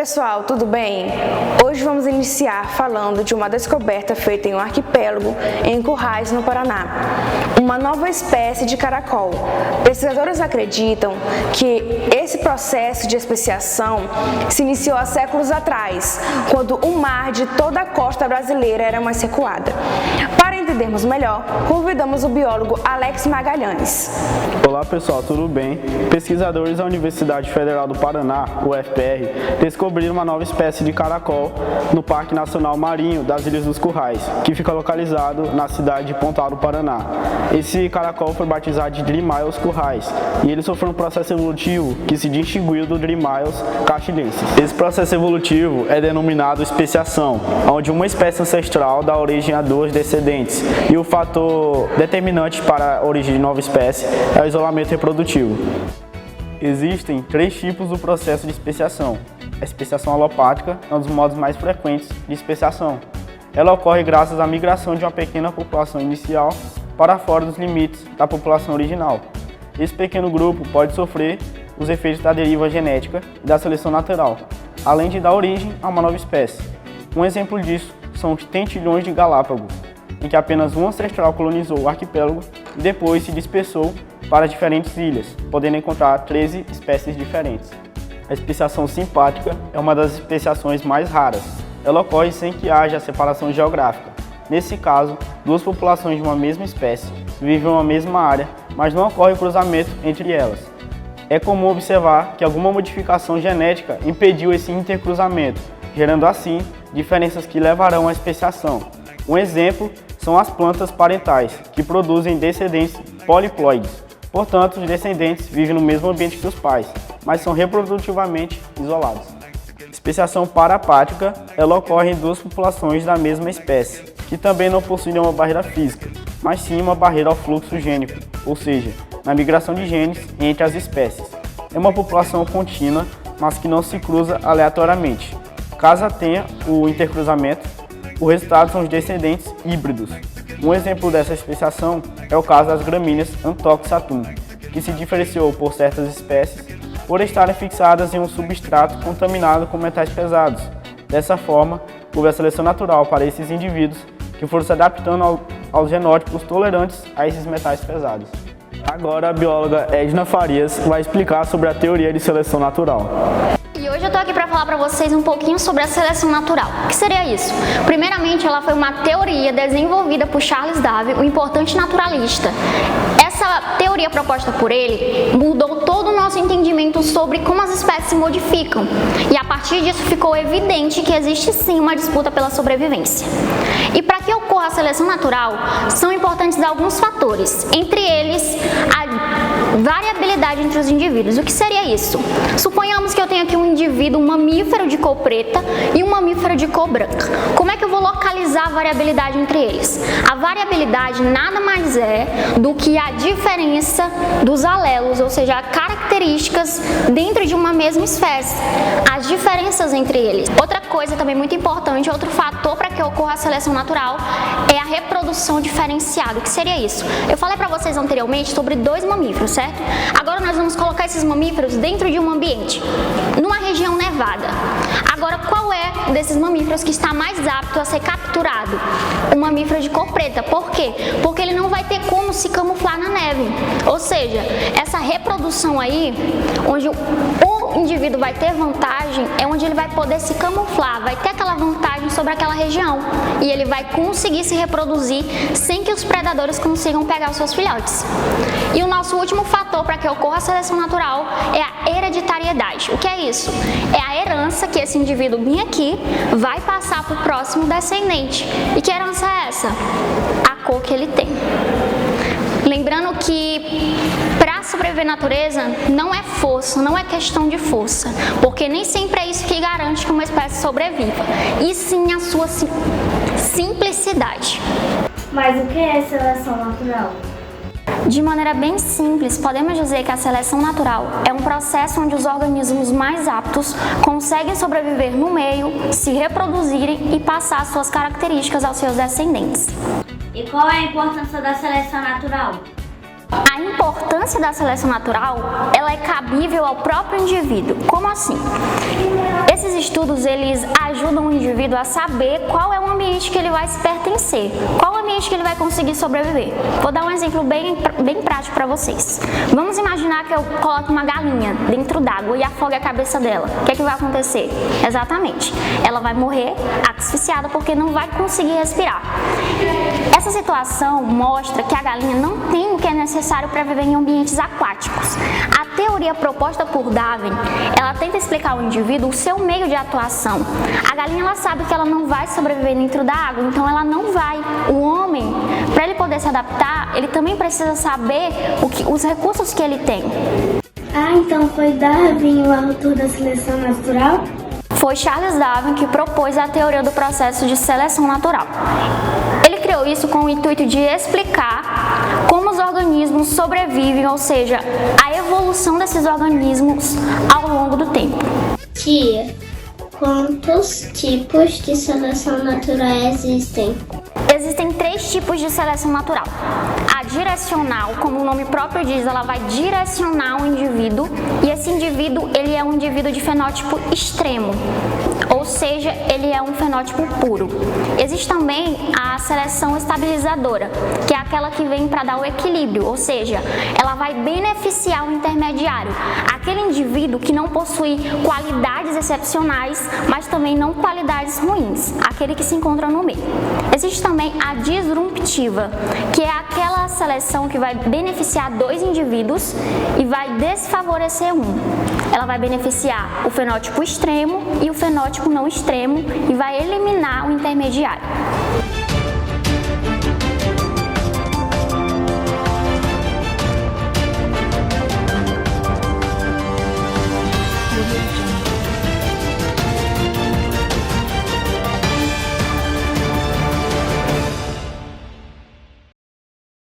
pessoal, tudo bem? Hoje vamos iniciar falando de uma descoberta feita em um arquipélago em Currais, no Paraná. Uma nova espécie de caracol. Pesquisadores acreditam que esse processo de especiação se iniciou há séculos atrás, quando o mar de toda a costa brasileira era mais recuada. Para entendermos melhor, convidamos o biólogo Alex Magalhães. Olá pessoal, tudo bem? Pesquisadores da Universidade Federal do Paraná, UFPR, descobriram uma nova espécie de caracol no Parque Nacional Marinho das Ilhas dos Currais, que fica localizado na cidade de Pontal do Paraná. Esse caracol foi batizado de Dreamaios currais e ele sofreu um processo evolutivo que se distinguiu do Dreamaios castilensis. Esse processo evolutivo é denominado especiação, onde uma espécie ancestral dá origem a duas descendentes, e o fator determinante para a origem de nova espécie é o isolamento reprodutivo. Existem três tipos do processo de especiação. A especiação alopátrica é um dos modos mais frequentes de especiação. Ela ocorre graças à migração de uma pequena população inicial para fora dos limites da população original. Esse pequeno grupo pode sofrer os efeitos da deriva genética e da seleção natural, além de dar origem a uma nova espécie. Um exemplo disso são os tentilhões de Galápagos, em que apenas um ancestral colonizou o arquipélago e depois se dispersou para diferentes ilhas, podendo encontrar 13 espécies diferentes. A especiação simpátrica é uma das especiações mais raras. Ela ocorre sem que haja separação geográfica. Nesse caso, duas populações de uma mesma espécie vivem em uma mesma área, mas não ocorre cruzamento entre elas. É comum observar que alguma modificação genética impediu esse intercruzamento, gerando assim diferenças que levarão à especiação. Um exemplo são as plantas parentais, que produzem descendentes poliploides. Portanto, os descendentes vivem no mesmo ambiente que os pais, mas são reprodutivamente isolados. Especiação parapátrica, ela ocorre em duas populações da mesma espécie, que também não possuem uma barreira física, mas sim uma barreira ao fluxo gênico, ou seja, na migração de genes entre as espécies. É uma população contínua, mas que não se cruza aleatoriamente. Caso tenha o intercruzamento, o resultado são os descendentes híbridos. Um exemplo dessa especiação é o caso das gramíneas Anthoxatum, que se diferenciou por certas espécies por estarem fixadas em um substrato contaminado com metais pesados. Dessa forma, houve a seleção natural para esses indivíduos que foram se adaptando aos genótipos tolerantes a esses metais pesados. Agora a bióloga Edna Farias vai explicar sobre a teoria de seleção natural. E hoje eu tô aqui para falar para vocês um pouquinho sobre a seleção natural. O que seria isso? Primeiramente, ela foi uma teoria desenvolvida por Charles Darwin, um importante naturalista. Essa teoria proposta por ele mudou todo o nosso entendimento sobre como as espécies se modificam. E a partir disso ficou evidente que existe sim uma disputa pela sobrevivência. E para que ocorra a seleção natural, são importantes alguns fatores, entre eles a variabilidade entre os indivíduos. O que seria isso? Suponhamos que eu tenho aqui um indivíduo, um mamífero de cor preta e um mamífero de cor branca. Como é que eu vou localizar a variabilidade entre eles? A variabilidade nada mais é do que a diferença dos alelos, ou seja, características dentro de uma mesma espécie, as diferenças entre eles. Outra coisa também muito importante, outro fator para que ocorra a seleção natural é a reprodução diferenciada. O que seria isso? Eu falei para vocês anteriormente sobre dois mamíferos, certo? Agora nós vamos colocar esses mamíferos dentro de um ambiente, numa região nevada. Agora, qual é desses mamíferos que está mais apto a ser capturado? O mamífero de cor preta. Por quê? Porque ele não vai ter como se camuflar na neve. Ou seja, essa reprodução aí, onde o indivíduo vai ter vantagem, é onde ele vai poder se camuflar, vai ter aquela vantagem sobre aquela região. E ele vai conseguir se reproduzir sem que os predadores consigam pegar os seus filhotes. E o nosso último fator para que ocorra a seleção natural é a hereditariedade. O que é isso? É a herança que esse indivíduo bem aqui vai passar para o próximo descendente. E que herança é essa? A cor que ele tem. Lembrando que para sobreviver na natureza não é força, não é questão de força, porque nem sempre é isso que garante que uma espécie sobreviva, e sim a sua simplicidade. Mas o que é seleção natural? De maneira bem simples, podemos dizer que a seleção natural é um processo onde os organismos mais aptos conseguem sobreviver no meio, se reproduzirem e passar suas características aos seus descendentes. E qual é a importância da seleção natural? A importância da seleção natural, ela é cabível cabível ao próprio indivíduo. Como assim? Esses estudos, eles ajudam o indivíduo a saber qual é o ambiente que ele vai se pertencer, qual o ambiente que ele vai conseguir sobreviver. Vou dar um exemplo bem prático para vocês. Vamos imaginar que eu coloque uma galinha dentro d'água e afogue a cabeça dela. O que é que vai acontecer? Exatamente, ela vai morrer asfixiada porque não vai conseguir respirar. Essa situação mostra que a galinha não tem o que é necessário para viver em ambientes aquáticos. A teoria proposta por Darwin, ela tenta explicar ao indivíduo o seu meio de atuação. A galinha, ela sabe que ela não vai sobreviver dentro da água, então ela não vai. O homem, para ele poder se adaptar, ele também precisa saber os recursos que ele tem. Ah, então foi Darwin o autor da seleção natural? Foi Charles Darwin que propôs a teoria do processo de seleção natural. Ele criou isso com o intuito de explicar como os organismos sobrevivem, ou seja, a evolução desses organismos ao longo do tempo. Tia, quantos tipos de seleção natural existem? Existem 3 tipos de seleção natural. A direcional, como o nome próprio diz, ela vai direcionar o indivíduo, e esse indivíduo, ele é um indivíduo de fenótipo extremo, ou seja, ele é um fenótipo puro. Existe também a seleção estabilizadora, que é aquela que vem para dar o equilíbrio, ou seja, ela vai beneficiar o intermediário, aquele indivíduo que não possui qualidades excepcionais, mas também não qualidades ruins, aquele que se encontra no meio. Existe também a disruptiva, que é aquela seleção que vai beneficiar 2 indivíduos e vai desfavorecer um. Ela vai beneficiar o fenótipo extremo e o fenótipo não extremo e vai eliminar o intermediário.